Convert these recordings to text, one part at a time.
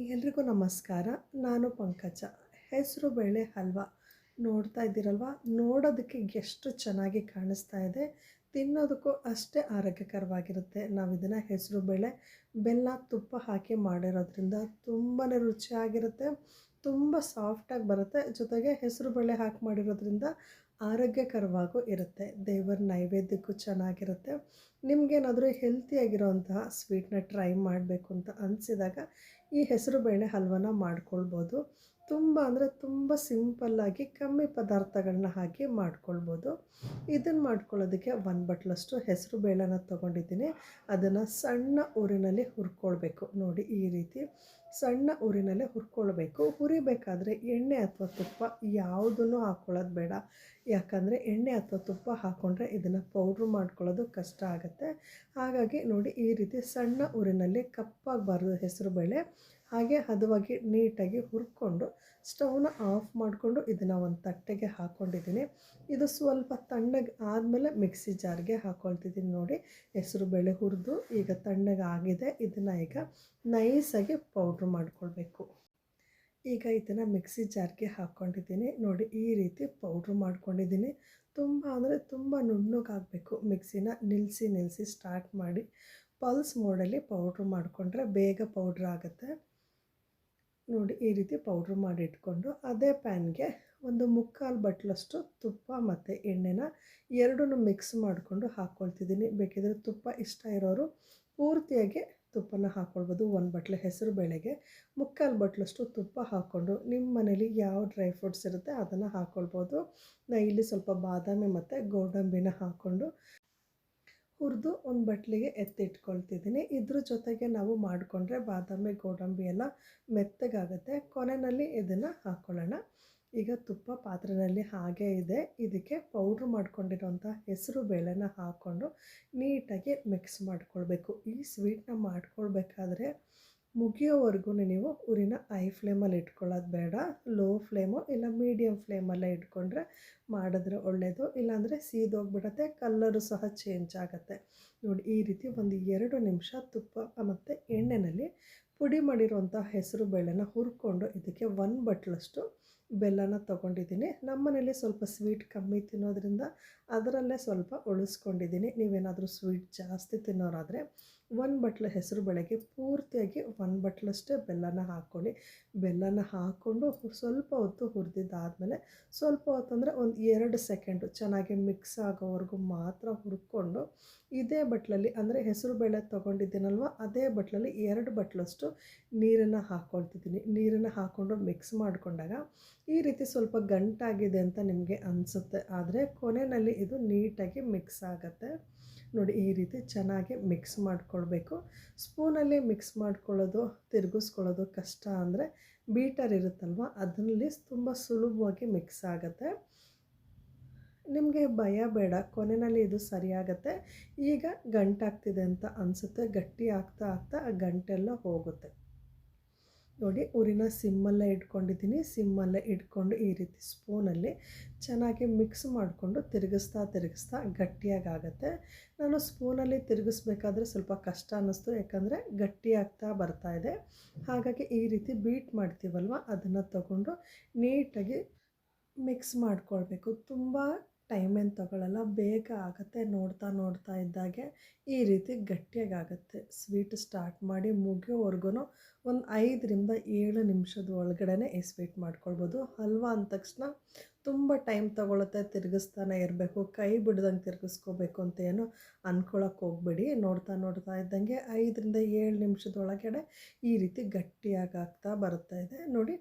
ಎಲ್ರಿಗೂ ನಮಸ್ಕಾರ. ನಾನು ಪಂಕಜ. ಹೆಸರುಬೇಳೆ ಹಲ್ವಾ ನೋಡ್ತಾ ಇದ್ದೀರಲ್ವಾ? ನೋಡೋದಕ್ಕೆ ಎಷ್ಟು ಚೆನ್ನಾಗಿ ಕಾಣಿಸ್ತಾ ಇದೆ, ತಿನ್ನೋದಕ್ಕೂ ಅಷ್ಟೇ ಆರೋಗ್ಯಕರವಾಗಿರುತ್ತೆ. ನಾವು ಇದನ್ನು ಹೆಸರುಬೇಳೆ ಬೆಲ್ಲ ತುಪ್ಪ ಹಾಕಿ ಮಾಡಿರೋದ್ರಿಂದ ತುಂಬಾ ರುಚಿಯಾಗಿರುತ್ತೆ, ತುಂಬ ಸಾಫ್ಟಾಗಿ ಬರುತ್ತೆ. ಜೊತೆಗೆ ಹೆಸರುಬೇಳೆ ಹಾಕಿ ಮಾಡಿರೋದ್ರಿಂದ ಆರೋಗ್ಯಕರವಾಗೂ ಇರುತ್ತೆ. ದೇವರ ನೈವೇದ್ಯಕ್ಕೂ ಚೆನ್ನಾಗಿರುತ್ತೆ. ನಿಮಗೇನಾದರೂ ಹೆಲ್ತಿಯಾಗಿರೋಂತಹ ಸ್ವೀಟ್ನ ಟ್ರೈ ಮಾಡಬೇಕು ಅಂತ ಅನಿಸಿದಾಗ ಈ ಹೆಸರುಬೇಳೆ ಹಲ್ವನ ಮಾಡ್ಕೊಳ್ಬೋದು. ತುಂಬ ಅಂದರೆ ತುಂಬ ಸಿಂಪಲ್ಲಾಗಿ ಕಮ್ಮಿ ಪದಾರ್ಥಗಳನ್ನ ಹಾಕಿ ಮಾಡ್ಕೊಳ್ಬೋದು. ಇದನ್ನು ಮಾಡ್ಕೊಳ್ಳೋದಕ್ಕೆ 1 ಬಟ್ಲಷ್ಟು ಹೆಸರುಬೇಳೆನ ತೊಗೊಂಡಿದ್ದೀನಿ. ಅದನ್ನು ಸಣ್ಣ ಊರಿನಲ್ಲಿ ಹುರ್ಕೊಳ್ಬೇಕು. ನೋಡಿ, ಈ ರೀತಿ ಸಣ್ಣ ಊರಿನಲ್ಲೇ ಹುರ್ಕೊಳ್ಬೇಕು. ಹುರಿಬೇಕಾದ್ರೆ ಎಣ್ಣೆ ಅಥವಾ ತುಪ್ಪ ಯಾವುದನ್ನು ಹಾಕ್ಕೊಳ್ಳೋದು ಬೇಡ. ಯಾಕಂದರೆ ಎಣ್ಣೆ ಅಥವಾ ತುಪ್ಪ ಹಾಕ್ಕೊಂಡ್ರೆ ಇದನ್ನು ಪೌಡ್ರ್ ಮಾಡ್ಕೊಳ್ಳೋದು ಕಷ್ಟ ಆಗುತ್ತೆ. ಹಾಗಾಗಿ ನೋಡಿ, ಈ ರೀತಿ ಸಣ್ಣ ಊರಿನಲ್ಲಿ ಕಪ್ಪಾಗಬಾರ್ದು ಹೆಸರುಬೇಳೆ. ಹಾಗೆ ಹದವಾಗಿ ನೀಟಾಗಿ ಹುರ್ಕೊಂಡು ಸ್ಟವ್ನ ಆಫ್ ಮಾಡಿಕೊಂಡು ಇದನ್ನು ಒಂದು ತಟ್ಟೆಗೆ ಹಾಕ್ಕೊಂಡಿದ್ದೀನಿ. ಇದು ಸ್ವಲ್ಪ ತಣ್ಣಗೆ ಆದಮೇಲೆ ಮಿಕ್ಸಿ ಜಾರ್ಗೆ ಹಾಕ್ಕೊಳ್ತಿದ್ದೀನಿ. ನೋಡಿ, ಹೆಸರುಬೇಳೆ ಹುರಿದು ಈಗ ತಣ್ಣಗೆ ಆಗಿದೆ. ಇದನ್ನು ಈಗ ನೈಸಾಗಿ ಪೌಡ್ರ್ ಮಾಡ್ಕೊಳ್ಬೇಕು. ಈಗ ಇದನ್ನು ಮಿಕ್ಸಿ ಜಾರ್ಗೆ ಹಾಕ್ಕೊಂಡಿದ್ದೀನಿ. ನೋಡಿ, ಈ ರೀತಿ ಪೌಡ್ರ್ ಮಾಡ್ಕೊಂಡಿದ್ದೀನಿ. ತುಂಬ ಅಂದರೆ ತುಂಬ ನುಣ್ಣಗಾಗಬೇಕು. ಮಿಕ್ಸಿನ ನಿಲ್ಲಿಸಿ ಸ್ಟಾರ್ಟ್ ಮಾಡಿ ಪಲ್ಸ್ ಮೋಡಲ್ಲಿ ಪೌಡ್ರ್ ಮಾಡಿಕೊಂಡ್ರೆ ಬೇಗ ಪೌಡ್ರ್ ಆಗುತ್ತೆ. ನೋಡಿ, ಈ ರೀತಿ ಪೌಡ್ರ್ ಮಾಡಿ ಇಟ್ಕೊಂಡು ಅದೇ ಪ್ಯಾನ್ಗೆ ಒಂದು 3/4 ಬಟ್ಲಷ್ಟು ತುಪ್ಪ ಮತ್ತು ಎಣ್ಣೆನ ಎರಡನ್ನೂ ಮಿಕ್ಸ್ ಮಾಡಿಕೊಂಡು ಹಾಕ್ಕೊಳ್ತಿದ್ದೀನಿ. ಬೇಕಿದ್ರೆ ತುಪ್ಪ ಇಷ್ಟ ಇರೋರು ಪೂರ್ತಿಯಾಗಿ ತುಪ್ಪನ ಹಾಕ್ಕೊಳ್ಬೋದು. 1 ಬಟ್ಲು ಹೆಸರು ಬೇಳೆಗೆ 3/4 ಬಟ್ಲಷ್ಟು ತುಪ್ಪ ಹಾಕ್ಕೊಂಡು ನಿಮ್ಮ ಮನೇಲಿ ಯಾವ ಡ್ರೈ ಫ್ರೂಟ್ಸ್ ಇರುತ್ತೆ ಅದನ್ನು ಹಾಕ್ಕೊಳ್ಬೋದು. ನಾನು ಇಲ್ಲಿ ಸ್ವಲ್ಪ ಬಾದಾಮಿ ಮತ್ತು ಗೋಡಂಬಿನ ಹಾಕ್ಕೊಂಡು ಹುರಿದು ಒಂದು ಬಟ್ಲಿಗೆ ಎತ್ತಿಟ್ಕೊಳ್ತಿದ್ದೀನಿ. ಇದ್ರ ಜೊತೆಗೆ ನಾವು ಮಾಡಿಕೊಂಡ್ರೆ ಬಾದಾಮಿ ಗೋಡಂಬಿ ಎಲ್ಲ ಮೆತ್ತಗಾಗುತ್ತೆ. ಕೊನೆಯಲ್ಲಿ ಇದನ್ನು ಹಾಕ್ಕೊಳ್ಳೋಣ. ಈಗ ತುಪ್ಪ ಪಾತ್ರೆಯಲ್ಲಿ ಹಾಗೇ ಇದೆ. ಇದಕ್ಕೆ ಪೌಡ್ರ್ ಮಾಡ್ಕೊಂಡಿರೋಂಥ ಹೆಸರು ಬೇಳೆನ ಹಾಕ್ಕೊಂಡು ನೀಟಾಗಿ ಮಿಕ್ಸ್ ಮಾಡ್ಕೊಳ್ಬೇಕು. ಈ ಸ್ವೀಟ್ನ ಮಾಡ್ಕೊಳ್ಬೇಕಾದ್ರೆ ಮುಗಿಯೋವರೆಗೂ ನೀವು ಉರಿನ ಐ ಫ್ಲೇಮಲ್ಲಿ ಇಟ್ಕೊಳ್ಳೋದು ಬೇಡ. ಲೋ ಫ್ಲೇಮು ಇಲ್ಲ ಮೀಡಿಯಮ್ ಫ್ಲೇಮಲ್ಲೇ ಇಟ್ಕೊಂಡ್ರೆ ಮಾಡಿದ್ರೆ ಒಳ್ಳೆಯದು. ಇಲ್ಲಾಂದರೆ ಸೀದೋಗ್ಬಿಡುತ್ತೆ, ಕಲ್ಲರು ಸಹ ಚೇಂಜ್ ಆಗುತ್ತೆ. ನೋಡಿ, ಈ ರೀತಿ ಒಂದು 2 ನಿಮಿಷ ತುಪ್ಪ ಮತ್ತು ಎಣ್ಣೆಯಲ್ಲಿ ಪುಡಿ ಮಾಡಿರೋಂಥ ಹೆಸರು ಬೇಳೆನ ಹುರ್ಕೊಂಡು ಇದಕ್ಕೆ 1 ಬಟ್ಲಷ್ಟು ಬೆಲ್ಲನ ತೊಗೊಂಡಿದ್ದೀನಿ. ನಮ್ಮನೇಲಿ ಸ್ವಲ್ಪ ಸ್ವೀಟ್ ಕಮ್ಮಿ ತಿನ್ನೋದ್ರಿಂದ ಅದರಲ್ಲೇ ಸ್ವಲ್ಪ ಉಳಿಸ್ಕೊಂಡಿದ್ದೀನಿ. ನೀವೇನಾದರೂ ಸ್ವೀಟ್ ಜಾಸ್ತಿ ತಿನ್ನೋರಾದರೆ 1 ಬಟ್ಲು ಹೆಸರು ಬೇಳೆಗೆ ಪೂರ್ತಿಯಾಗಿ 1 ಬಟ್ಲಷ್ಟೇ ಬೆಲ್ಲನ ಹಾಕ್ಕೊಳ್ಳಿ. ಬೆಲ್ಲನ ಹಾಕ್ಕೊಂಡು ಸ್ವಲ್ಪ ಹೊತ್ತು ಹುರಿದಿದ್ದಾದಮೇಲೆ ಸ್ವಲ್ಪ ಹೊತ್ತು ಅಂದರೆ ಒಂದು 2 ಸೆಕೆಂಡು ಚೆನ್ನಾಗಿ ಮಿಕ್ಸ್ ಆಗೋವರೆಗೂ ಮಾತ್ರ ಹುರ್ಕೊಂಡು ಇದೇ ಬಟ್ಲಲ್ಲಿ ಅಂದರೆ ಹೆಸರು ಬೇಳೆ ತೊಗೊಂಡಿದ್ದೀನಲ್ವ ಅದೇ ಬಟ್ಲಲ್ಲಿ 2 ಬಟ್ಲಷ್ಟು ನೀರನ್ನು ಹಾಕ್ಕೊಳ್ತಿದ್ದೀನಿ. ನೀರನ್ನು ಹಾಕ್ಕೊಂಡು ಮಿಕ್ಸ್ ಮಾಡಿಕೊಂಡಾಗ ಈ ರೀತಿ ಸ್ವಲ್ಪ ಗಂಟಾಗಿದೆ ಅಂತ ನಿಮಗೆ ಅನಿಸುತ್ತೆ, ಆದರೆ ಕೊನೆಯಲ್ಲಿ ಇದು ನೀಟಾಗಿ ಮಿಕ್ಸ್ ಆಗುತ್ತೆ. ನೋಡಿ, ಈ ರೀತಿ ಚೆನ್ನಾಗಿ ಮಿಕ್ಸ್ ಮಾಡ್ಕೊಳ್ಬೇಕು. ಸ್ಪೂನಲ್ಲಿ ಮಿಕ್ಸ್ ಮಾಡ್ಕೊಳ್ಳೋದು ತಿರುಗಿಸ್ಕೊಳ್ಳೋದು ಕಷ್ಟ ಅಂದರೆ ಬೀಟರ್ ಇರುತ್ತಲ್ವ ಅದರಲ್ಲಿ ತುಂಬ ಸುಲಭವಾಗಿ ಮಿಕ್ಸ್ ಆಗುತ್ತೆ. ನಿಮಗೆ ಭಯ ಬೇಡ, ಕೊನೆಯಲ್ಲಿ ಇದು ಸರಿಯಾಗುತ್ತೆ. ಈಗ ಗಂಟಾಗ್ತಿದೆ ಅಂತ ಅನಿಸುತ್ತೆ, ಗಟ್ಟಿ ಆಗ್ತಾ ಆ ಗಂಟೆಲ್ಲ ಹೋಗುತ್ತೆ. ನೋಡಿ, ಉರಿನ ಸಿಮ್ಮಲ್ಲೇ ಇಟ್ಕೊಂಡಿದ್ದೀನಿ. ಸಿಮ್ಮಲ್ಲೇ ಇಟ್ಕೊಂಡು ಈ ರೀತಿ ಸ್ಪೂನಲ್ಲಿ ಚೆನ್ನಾಗಿ ಮಿಕ್ಸ್ ಮಾಡಿಕೊಂಡು ತಿರುಗಿಸ್ತಾ ಗಟ್ಟಿಯಾಗುತ್ತೆ. ನಾನು ಸ್ಪೂನಲ್ಲಿ ತಿರುಗಿಸ್ಬೇಕಾದ್ರೆ ಸ್ವಲ್ಪ ಕಷ್ಟ ಅನ್ನಿಸ್ತು, ಯಾಕಂದರೆ ಗಟ್ಟಿಯಾಗ್ತಾ ಬರ್ತಾಯಿದೆ. ಹಾಗಾಗಿ ಈ ರೀತಿ ಬೀಟ್ ಮಾಡ್ತೀವಲ್ವ ಅದನ್ನು ತಗೊಂಡು ನೀಟಾಗಿ ಮಿಕ್ಸ್ ಮಾಡ್ಕೊಳ್ಬೇಕು. ತುಂಬ ಟೈಮೇನು ತಗೊಳ್ಳಲ್ಲ, ಬೇಗ ಆಗುತ್ತೆ. ನೋಡ್ತಾ ಇದ್ದಾಗೆ ಈ ರೀತಿ ಗಟ್ಟಿಯಾಗುತ್ತೆ. ಸ್ವೀಟ್ ಸ್ಟಾರ್ಟ್ ಮಾಡಿ ಮುಗಿಯೋವರೆಗೂ ಒಂದು 5ರಿಂದ 7 ನಿಮಿಷದ ಒಳಗಡೆ ಈ ಸ್ವೀಟ್ ಮಾಡ್ಕೊಳ್ಬೋದು. ಹಲ್ವಾ ಅಂದ ತಕ್ಷಣ ತುಂಬ ಟೈಮ್ ತೊಗೊಳುತ್ತೆ, ತಿರುಗಿಸ್ತಾನೆ ಇರಬೇಕು, ಕೈ ಬಿಡ್ದಂಗೆ ತಿರುಗಿಸ್ಕೋಬೇಕು ಅಂತ ಏನು ಅಂದ್ಕೊಳಕ್ಕೆ ಹೋಗ್ಬೇಡಿ. ನೋಡ್ತಾ ಇದ್ದಂಗೆ 5ರಿಂದ 7 ನಿಮಿಷದೊಳಗಡೆ ಈ ರೀತಿ ಗಟ್ಟಿಯಾಗ್ತಾ ಬರ್ತಾ ಇದೆ. ನೋಡಿ,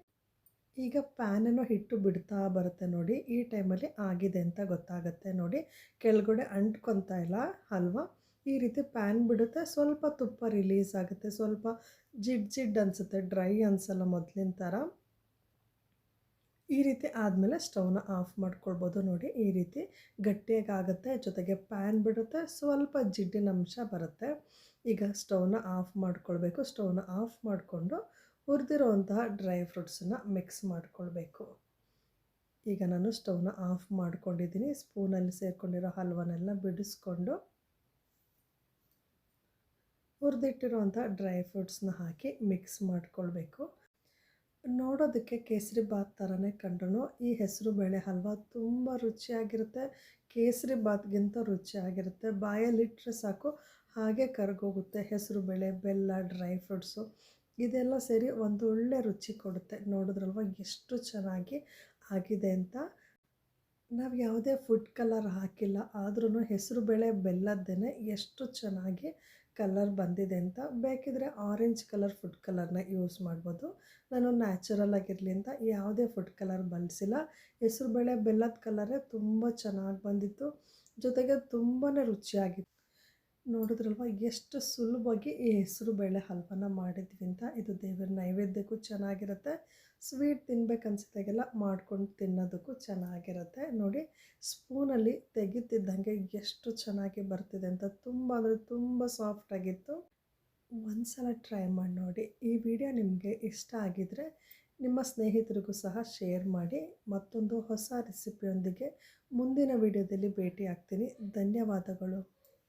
ಈಗ ಪ್ಯಾನನ್ನು ಹಿಟ್ಟು ಬಿಡ್ತಾ ಬರುತ್ತೆ. ನೋಡಿ, ಈ ಟೈಮಲ್ಲಿ ಆಗಿದೆ ಅಂತ ಗೊತ್ತಾಗುತ್ತೆ. ನೋಡಿ, ಕೆಳಗಡೆ ಅಂಟ್ಕೊತಾ ಇಲ್ಲ ಹಲ್ವಾ. ಈ ರೀತಿ ಪ್ಯಾನ್ ಬಿಡುತ್ತೆ, ಸ್ವಲ್ಪ ತುಪ್ಪ ರಿಲೀಸ್ ಆಗುತ್ತೆ, ಸ್ವಲ್ಪ ಜಿಡ್ ಅನಿಸುತ್ತೆ, ಡ್ರೈ ಅನಿಸಲ್ಲ ಮೊದಲಿನ ಥರ. ಈ ರೀತಿ ಆದಮೇಲೆ ಸ್ಟವ್ನ ಆಫ್ ಮಾಡ್ಕೊಳ್ಬೋದು. ನೋಡಿ, ಈ ರೀತಿ ಗಟ್ಟಿಯಾಗುತ್ತೆ, ಜೊತೆಗೆ ಪ್ಯಾನ್ ಬಿಡುತ್ತೆ, ಸ್ವಲ್ಪ ಜಿಡ್ಡಿನ ಅಂಶ ಬರುತ್ತೆ. ಈಗ ಸ್ಟವ್ನ ಆಫ್ ಮಾಡ್ಕೊಳ್ಬೇಕು. ಸ್ಟವ್ನ ಆಫ್ ಮಾಡಿಕೊಂಡು ಹುರಿದಿರೋಂತಹ ಡ್ರೈ ಫ್ರೂಟ್ಸನ್ನು ಮಿಕ್ಸ್ ಮಾಡ್ಕೊಳ್ಬೇಕು. ಈಗ ನಾನು ಸ್ಟವ್ನ ಆಫ್ ಮಾಡ್ಕೊಂಡಿದ್ದೀನಿ. ಸ್ಪೂನಲ್ಲಿ ಸೇರಿಕೊಂಡಿರೋ ಹಲ್ವನೆಲ್ಲ ಬಿಡಿಸ್ಕೊಂಡು ಹುರಿದಿಟ್ಟಿರುವಂಥ ಡ್ರೈ ಫ್ರೂಟ್ಸ್ನ ಹಾಕಿ ಮಿಕ್ಸ್ ಮಾಡ್ಕೊಳ್ಬೇಕು. ನೋಡೋದಕ್ಕೆ ಕೇಸರಿ ಬಾತ್ ಥರನೇ ಕಂಡ್ರೂ ಈ ಹೆಸರು ಬೇಳೆ ಹಲ್ವ ತುಂಬ ರುಚಿಯಾಗಿರುತ್ತೆ. ಕೇಸರಿ ಬಾತ್ಗಿಂತ ರುಚಿಯಾಗಿರುತ್ತೆ. ಬಾಯಲ್ಲಿಟ್ಟರೆ ಸಾಕು ಹಾಗೆ ಕರಗೋಗುತ್ತೆ. ಹೆಸರು ಬೇಳೆ, ಬೆಲ್ಲ, ಡ್ರೈ ಫ್ರೂಟ್ಸು ಇದೆಲ್ಲ ಸೇರಿ ಒಂದು ಒಳ್ಳೆ ರುಚಿ ಕೊಡುತ್ತೆ. ನೋಡಿದ್ರಲ್ವ ಎಷ್ಟು ಚೆನ್ನಾಗಿ ಆಗಿದೆ ಅಂತ. ನಾವು ಯಾವುದೇ ಫುಡ್ ಕಲರ್ ಹಾಕಿಲ್ಲ, ಆದ್ರೂ ಹೆಸರು ಬೇಳೆ ಬೆಲ್ಲದ್ದೇನೆ ಎಷ್ಟು ಚೆನ್ನಾಗಿ ಕಲರ್ ಬಂದಿದೆ ಅಂತ. ಬೇಕಿದ್ರೆ ಆರೆಂಜ್ ಕಲರ್ ಫುಡ್ ಕಲರ್ನ ಯೂಸ್ ಮಾಡ್ಬೋದು. ನಾನು ನ್ಯಾಚುರಲ್ ಆಗಿರಲಿ ಅಂತ ಯಾವುದೇ ಫುಡ್ ಕಲರ್ ಬಳಸಿಲ್ಲ. ಹೆಸರು ಬೇಳೆ ಬೆಲ್ಲದ ಕಲರೇ ತುಂಬ ಚೆನ್ನಾಗಿ ಬಂದಿತ್ತು. ಜೊತೆಗೆ ತುಂಬಾ ರುಚಿಯಾಗಿತ್ತು. ನೋಡಿದ್ರಲ್ವ ಎಷ್ಟು ಸುಲಭವಾಗಿ ಈ ಹೆಸರು ಬೇಳೆ ಹಲ್ವನ ಮಾಡಿದ್ವಿ ಅಂತ. ಇದು ದೇವರ ನೈವೇದ್ಯಕ್ಕೂ ಚೆನ್ನಾಗಿರುತ್ತೆ. ಸ್ವೀಟ್ ತಿನ್ಬೇಕನ್ಸಿದಾಗೆಲ್ಲ ಮಾಡ್ಕೊಂಡು ತಿನ್ನೋದಕ್ಕೂ ಚೆನ್ನಾಗಿರುತ್ತೆ. ನೋಡಿ, ಸ್ಪೂನಲ್ಲಿ ತೆಗಿತಿದ್ದಂಗೆ ಎಷ್ಟು ಚೆನ್ನಾಗಿ ಬರ್ತಿದೆ ಅಂತ. ತುಂಬ ಅಂದರೆ ತುಂಬ ಸಾಫ್ಟಾಗಿತ್ತು. ಒಂದು ಸಲ ಟ್ರೈ ಮಾಡಿ ನೋಡಿ. ಈ ವಿಡಿಯೋ ನಿಮಗೆ ಇಷ್ಟ ಆಗಿದ್ದರೆ ನಿಮ್ಮ ಸ್ನೇಹಿತರಿಗೂ ಸಹ ಶೇರ್ ಮಾಡಿ. ಮತ್ತೊಂದು ಹೊಸ ರೆಸಿಪಿಯೊಂದಿಗೆ ಮುಂದಿನ ವಿಡಿಯೋದಲ್ಲಿ ಭೇಟಿ ಆಗ್ತೀನಿ. ಧನ್ಯವಾದಗಳು.